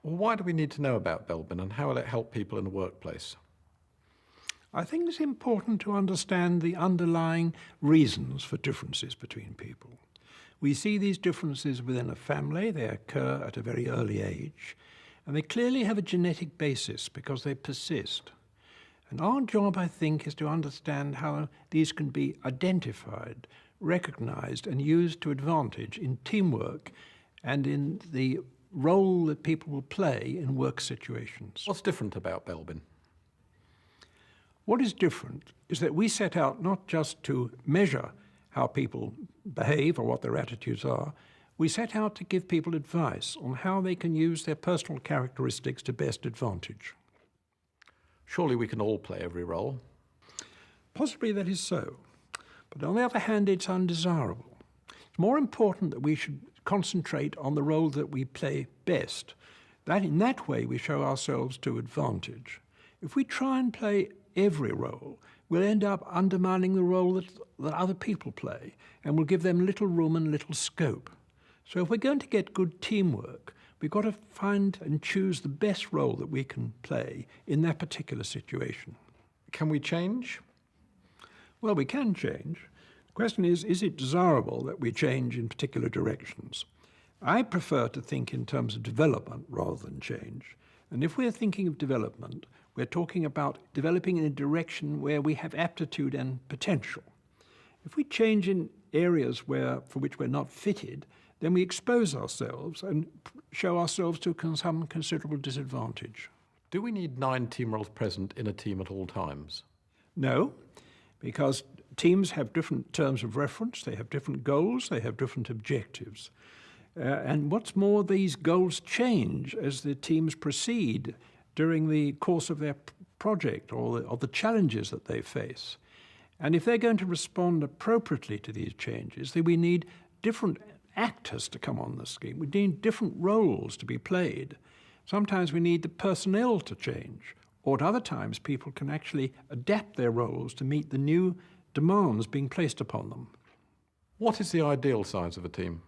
Well, why do we need to know about Belbin and how will it help people in the workplace? I think it's important to understand the underlying reasons for differences between people. We see these differences within a family. They occur at a very early age, and they clearly have a genetic basis because they persist. And our job, I think, is to understand how these can be identified, recognized, and used to advantage in teamwork and in the role that people will play in work situations. What's different about Belbin? What is different is that we set out not just to measure how people behave or what their attitudes are, we set out to give people advice on how they can use their personal characteristics to best advantage. Surely we can all play every role. Possibly that is so, but on the other hand, it's undesirable. It's more important that we should concentrate on the role that we play best. In that way, we show ourselves to advantage. If we try and play every role, we'll end up undermining the role that other people play, and we'll give them little room and little scope. So if we're going to get good teamwork, we've got to find and choose the best role that we can play in that particular situation. Can we change? Well, we can change. The question is it desirable that we change in particular directions? I prefer to think in terms of development rather than change. And if we're thinking of development, we're talking about developing in a direction where we have aptitude and potential. If we change in areas for which we're not fitted, then we expose ourselves and show ourselves to some considerable disadvantage. Do we need 9 team roles present in a team at all times? No, because teams have different terms of reference, they have different goals, they have different objectives. And what's more, these goals change as the teams proceed during the course of their project or the challenges that they face. And if they're going to respond appropriately to these changes, then we need different actors to come on the scheme. We need different roles to be played. Sometimes we need the personnel to change, or at other times people can actually adapt their roles to meet the new demands being placed upon them. What is the ideal size of a team?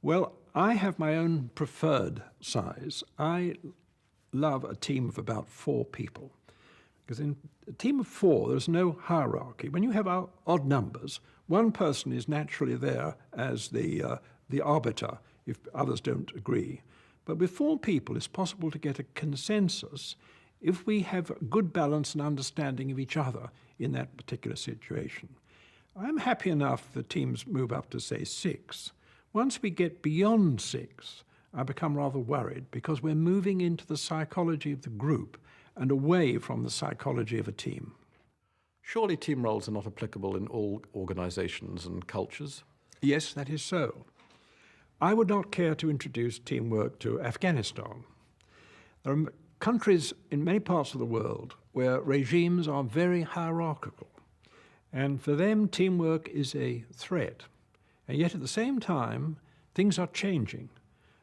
Well, I have my own preferred size. I love a team of about 4 people, because in a team of 4 there's no hierarchy. When you have odd numbers, one person is naturally there as the arbiter if others don't agree. But with 4 people it's possible to get a consensus if we have good balance and understanding of each other in that particular situation. I'm happy enough that teams move up to, say, 6. Once we get beyond 6, I become rather worried because we're moving into the psychology of the group and away from the psychology of a team. Surely team roles are not applicable in all organizations and cultures? Yes, that is so. I would not care to introduce teamwork to Afghanistan. There are countries in many parts of the world where regimes are very hierarchical, and for them teamwork is a threat. And yet at the same time, things are changing.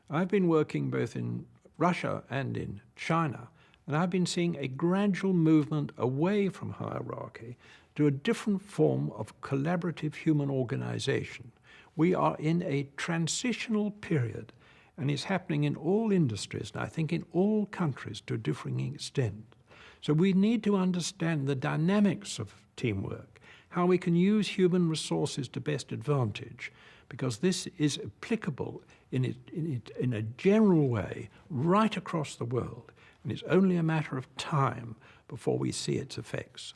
I've been working both in Russia and in China, and I've been seeing a gradual movement away from hierarchy to a different form of collaborative human organization. We are in a transitional period, and it's happening in all industries, and I think in all countries to a differing extent. So we need to understand the dynamics of teamwork, how we can use human resources to best advantage, because this is applicable in a general way right across the world, and it's only a matter of time before we see its effects.